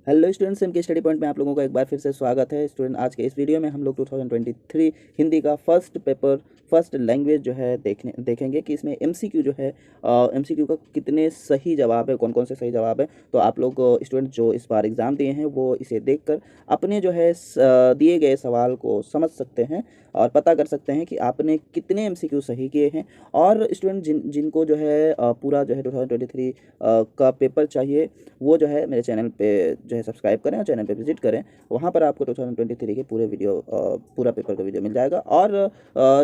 Hello students, M के study point में आप लोगों का एक बार फिर से स्वागत है। स्टूडेंट, आज के इस वीडियो में हम लोग 2023 हिंदी का फर्स्ट पेपर फर्स्ट लैंग्वेज जो है देखेंगे कि इसमें एमसीक्यू जो है एमसीक्यू का कितने सही जवाब है, कौन कौन से सही जवाब है। तो आप लोग स्टूडेंट जो इस बार एग्ज़ाम दिए हैं वो इसे देखकर अपने जो है दिए गए सवाल को समझ सकते हैं और पता कर सकते हैं कि आपने कितने एमसीक्यू सही किए हैं। और स्टूडेंट जिनको जो है पूरा जो है 2023 का पेपर चाहिए, वो जो है मेरे चैनल पे जो है सब्सक्राइब करें और चैनल पे विजिट करें। वहाँ पर आपको 2023 के पूरे वीडियो पूरा पेपर का वीडियो मिल जाएगा। और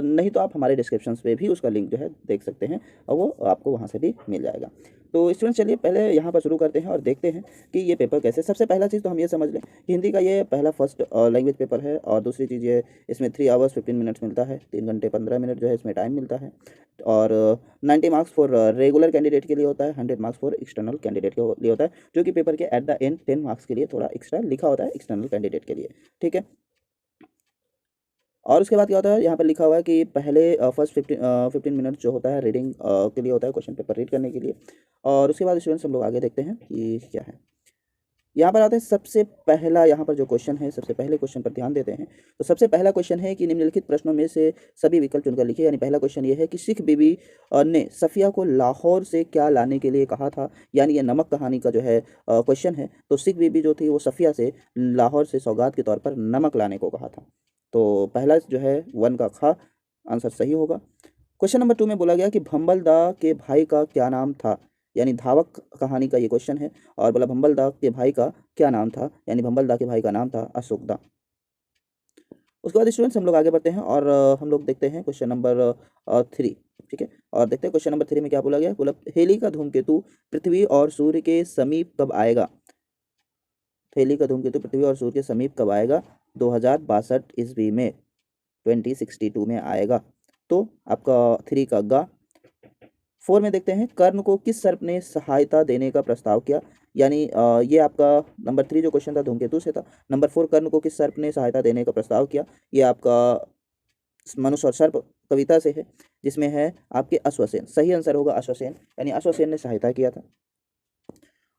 नहीं तो आप हमारे डिस्क्रिप्शन पे भी उसका लिंक जो है देख सकते हैं और वो आपको वहाँ से भी मिल जाएगा। तो स्टूडेंट, चलिए पहले यहाँ पर शुरू करते हैं और देखते हैं कि ये पेपर कैसे। सबसे पहला चीज़ तो हम ये समझ लें कि हिंदी का ये पहला फर्स्ट लैंग्वेज पेपर है। और दूसरी चीज़ ये, इसमें 3 आवर्स 15 मिनट्स मिलता है, 3 घंटे 15 मिनट जो है इसमें टाइम मिलता है। और 90 मार्क्स फॉर रेगुलर कैंडिडेट के लिए होता है, 100 मार्क्स फॉर एक्सटर्नल कैंडिडेट के लिए होता है, जो कि पेपर के एट द एंड 10 मार्क्स के लिए थोड़ा एक्स्ट्रा लिखा होता है एक्सटर्नल कैंडिडेट के लिए। ठीक है। और उसके बाद क्या होता है, यहाँ पर लिखा हुआ है कि पहले फर्स्ट 15 मिनट जो होता है रीडिंग के लिए होता है, क्वेश्चन पेपर रीड करने के लिए। और उसके बाद स्टूडेंट्स हम लोग आगे देखते हैं कि क्या है। यहाँ पर आते हैं सबसे पहला, यहाँ पर जो क्वेश्चन है, सबसे पहले क्वेश्चन पर ध्यान देते हैं। तो सबसे पहला क्वेश्चन है कि निम्नलिखित प्रश्नों में से सभी विकल्प चुनकर लिखिए। यानी पहला क्वेश्चन ये है कि सिख बीबी ने सफिया को लाहौर से क्या लाने के लिए कहा था। यानी ये नमक कहानी का जो है क्वेश्चन है। तो सिख बीबी जो थी वो सफिया से लाहौर से सौगात के तौर पर नमक लाने को कहा था। तो पहला जो है 1 का खा आंसर सही होगा। क्वेश्चन नंबर 2 में बोला गया कि भंबल दा के भाई का क्या नाम था। यानी धावक कहानी का ये क्वेश्चन है और बोला भंबल दा के भाई का क्या नाम था। यानी भंबल दा के भाई का नाम था अशोक दा। उसके बाद स्टूडेंट्स हम लोग आगे बढ़ते हैं और हम लोग देखते हैं क्वेश्चन नंबर 3। ठीक है। और देखते हैं क्वेश्चन नंबर 3 में क्या बोला गया। बोला हेली का धूमकेतु पृथ्वी और सूर्य के समीप कब आएगा। हेली का धूमकेतु पृथ्वी और सूर्य के समीप कब आएगा। 2062 ईस्वी में, 2062 में आएगा। तो आपका 3 का गा। 4 में देखते हैं कर्ण को किस सर्प ने सहायता देने का प्रस्ताव किया। यानी ये आपका नंबर 3 जो क्वेश्चन था धूमकेतु से था। नंबर 4 कर्ण को किस सर्प ने सहायता देने का प्रस्ताव किया। ये आपका मनुष्य और सर्प कविता से है, जिसमें है आपके अश्वसेन। सही आंसर होगा अश्वसेन, यानी अश्वसेन ने सहायता किया था।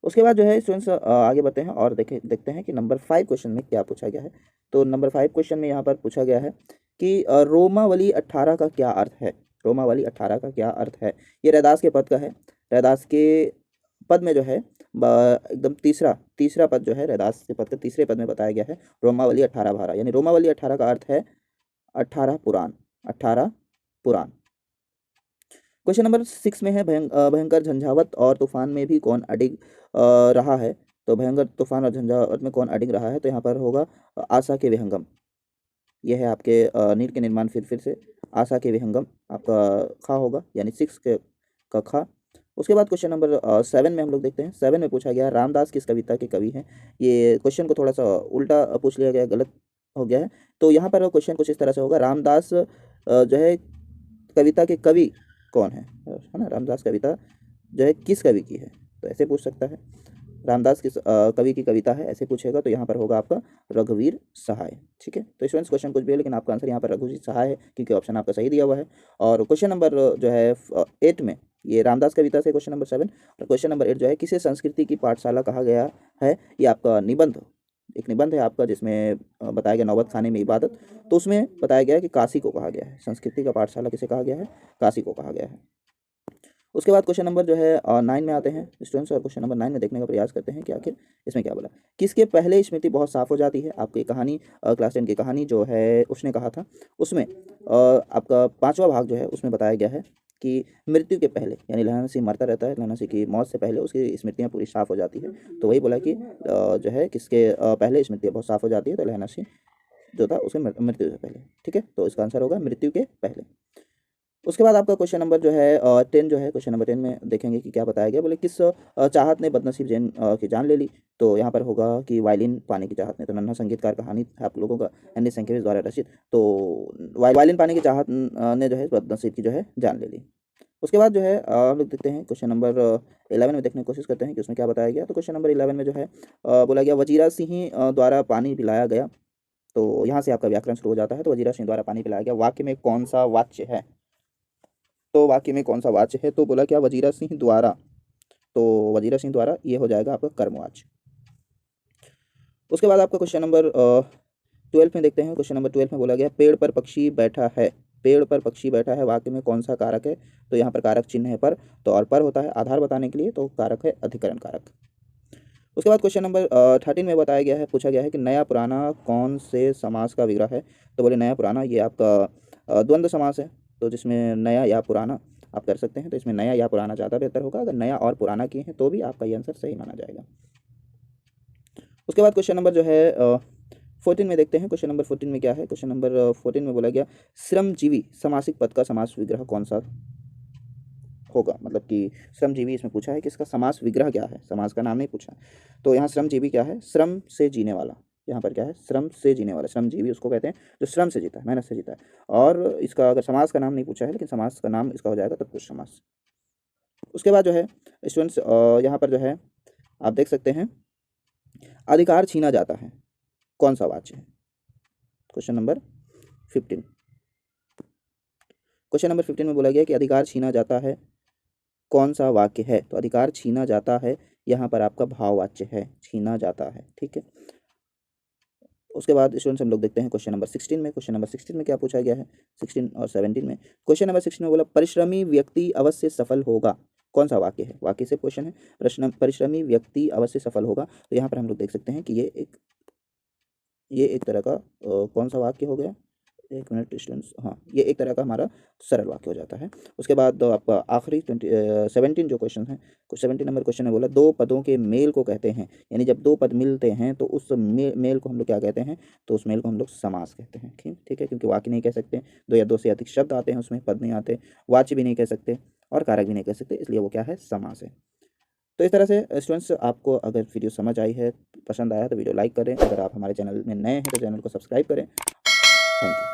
उसके बाद जो है स्टूडेंट्स आगे बढ़ते हैं और देखते हैं कि नंबर 5 क्वेश्चन में क्या पूछा गया है। तो नंबर 5 क्वेश्चन में यहाँ पर पूछा गया है कि रोमावली 18 का क्या अर्थ है। रोमावली 18 का क्या अर्थ है। ये रैदास के पद का है। रैदास के पद में जो है एकदम तीसरा तीसरा पद जो है रैदास के पद के तीसरे पद में बताया गया है रोमावली 18 भारा। यानी रोमावली 18 का अर्थ है 18 पुराण। 18 पुराण। क्वेश्चन नंबर 6 में है भयंकर झंझावत और तूफान में भी कौन अडिग रहा है। तो भयंकर तूफान और झंझावत में कौन अडिग रहा है। तो यहाँ पर होगा आशा के विहंगम। यह है आपके नीर के निर्माण। फिर से आशा के विहंगम आपका खा होगा, यानी 6 के का खा। उसके बाद क्वेश्चन नंबर 7 में हम लोग देखते हैं। 7 में पूछा गया रामदास किस कविता के कवि हैं। ये क्वेश्चन को थोड़ा सा उल्टा पूछ लिया गया, गलत हो गया है। तो यहाँ पर क्वेश्चन कुछ इस तरह से होगा, रामदास जो है कविता के कवि कौन है ना। रामदास कविता जो है किस कवि की है, तो ऐसे पूछ सकता है। रामदास किस कवि की कविता है, ऐसे पूछेगा तो यहाँ पर होगा आपका रघुवीर सहाय। ठीक है। तो स्टूडेंट्स क्वेश्चन कुछ भी है, लेकिन आपका आंसर यहाँ पर रघुवीर सहाय है, क्योंकि ऑप्शन आपका सही दिया हुआ है। और क्वेश्चन नंबर जो है 8 में, ये रामदास कविता से क्वेश्चन नंबर 7। और क्वेश्चन नंबर 8 जो है किसे संस्कृति की पाठशाला कहा गया है। ये आपका निबंध, एक निबंध है आपका, जिसमें बताया गया नौबत खाने में इबादत। तो उसमें बताया गया है कि काशी को कहा गया है। संस्कृति का पाठशाला किसे कहा गया है, काशी को कहा गया है। उसके बाद क्वेश्चन नंबर जो है 9 में आते हैं स्टूडेंट्स, और क्वेश्चन नंबर 9 में देखने का प्रयास करते हैं कि आखिर इसमें क्या बोला। किसके पहले स्मृति बहुत साफ हो जाती है। आपकी कहानी क्लास 10 की कहानी जो है उसने कहा था, उसमें आपका 5वां भाग जो है उसमें बताया गया है कि मृत्यु के पहले, यानी लहना सिंह मरता रहता है, लहना सिंह की मौत से पहले उसकी स्मृतियाँ पूरी साफ हो जाती है। तो वही बोला कि जो है किसके पहले स्मृतियाँ बहुत साफ हो जाती है। तो लहना सिंह जो था उसके मृत्यु से पहले। ठीक है। तो इसका आंसर होगा मृत्यु के पहले। उसके बाद आपका क्वेश्चन नंबर जो है 10 जो है, क्वेश्चन नंबर 10 में देखेंगे कि क्या बताया गया। बोले किस चाहत ने बदनसीब जैन की जान ले ली। तो यहाँ पर होगा कि वायलिन पाने की चाहत ने। तो नन्हा संगीतकार कहानी आप लोगों का एन एस सेंकेविच द्वारा रचित। तो वायलिन पाने की चाहत ने जो है बदनसीब की जो है जान ले ली। उसके बाद जो है हम लोग देखते हैं क्वेश्चन नंबर 11 में देखने की कोशिश करते हैं कि उसमें क्या बताया गया। तो क्वेश्चन नंबर 11 में जो है बोला गया वजीरा सिंह द्वारा पानी पिलाया गया। तो यहाँ से आपका व्याकरण शुरू हो जाता है। तो वजीरा सिंह द्वारा पानी पिलाया गया वाक्य में कौन सा वाच्य है। तो वाक्य में कौन सा वाच्य है। तो बोला क्या वजीरा सिंह द्वारा। तो वजीरा सिंह द्वारा ये हो जाएगा आपका कर्मवाच्य। उसके बाद आपका क्वेश्चन नंबर 12 में देखते हैं। क्वेश्चन नंबर 12 में बोला गया पेड़ पर पक्षी बैठा है। पेड़ पर पक्षी बैठा है वाक्य में कौन सा कारक है? तो यहाँ पर कारक चिन्ह है पर, तो और पर होता है आधार बताने के लिए, तो कारक है अधिकरण कारक। उसके बाद क्वेश्चन नंबर 13 में बताया गया है, पूछा गया है कि नया पुराना कौन से समास का विग्रह है? तो बोले नया पुराना ये आपका द्वंद्व समास है, तो जिसमें नया या पुराना आप कर सकते हैं, तो इसमें नया या पुराना ज़्यादा बेहतर होगा। अगर नया और पुराना किए हैं तो भी आपका ये आंसर सही माना जाएगा। उसके बाद क्वेश्चन नंबर जो है 14 में देखते हैं। क्वेश्चन नंबर 14 में क्या है? क्वेश्चन नंबर 14 में बोला गया श्रमजीवी समासिक पद का समास विग्रह कौन सा होगा? मतलब कि श्रमजीवी इसमें पूछा है कि इसका समास विग्रह क्या है, समास का नाम नहीं पूछा। तो यहाँ श्रमजीवी क्या है? श्रम से जीने वाला। यहाँ पर क्या है? श्रम से जीने वाला। श्रमजीवी उसको कहते हैं जो श्रम से जीता है, मेहनत से जीता है। और इसका अगर समास का नाम नहीं पूछा है, लेकिन समास का नाम इसका हो जाएगा तत्पुरुष समास। उसके बाद जो है स्टूडेंट्स यहाँ पर जो है आप देख सकते हैं अधिकार छीना जाता है कौन सा वाच्य है? Question number 15। क्वेश्चन नंबर 15 में बोला गया कि अधिकार छीना जाता है कौन सा वाक्य है? तो अधिकार छीना जाता है यहाँ पर आपका भाववाच्य है, छीना जाता है, ठीक है। उसके बाद स्टूडेंट्स हम लोग देखते हैं क्वेश्चन नंबर 16 में। क्वेश्चन नंबर 16 में क्या पूछा गया है? 16 और 17 में। क्वेश्चन नंबर 16 में बोला परिश्रमी व्यक्ति अवश्य सफल होगा, कौन सा वाक्य है? वाक्य से क्वेश्चन है, प्रश्न परिश्रमी व्यक्ति अवश्य सफल होगा। तो यहाँ पर हम लोग देख सकते हैं कि ये एक तरह का कौन सा वाक्य हो गया? एक मिनट स्टूडेंट्स, हाँ ये एक तरह का हमारा सरल वाक्य हो जाता है। उसके बाद आपका आखिरी 17 जो क्वेश्चन है, 17 नंबर क्वेश्चन में बोला दो पदों के मेल को कहते हैं, यानी जब दो पद मिलते हैं तो उस मेल को हम लोग क्या कहते हैं? तो उस मेल को हम लोग समास कहते हैं। ठीक है, क्योंकि वाक्य नहीं कह सकते, दो या दो से अधिक शब्द आते हैं उसमें, पद नहीं आते, वाच्य भी नहीं कह सकते और कारक भी नहीं कह सकते, इसलिए वो क्या है? समास है। तो इस तरह से स्टूडेंट्स आपको अगर वीडियो समझ आई है, पसंद आया तो वीडियो लाइक करें। अगर आप हमारे चैनल में नए हैं तो चैनल को सब्सक्राइब करें। Thank you.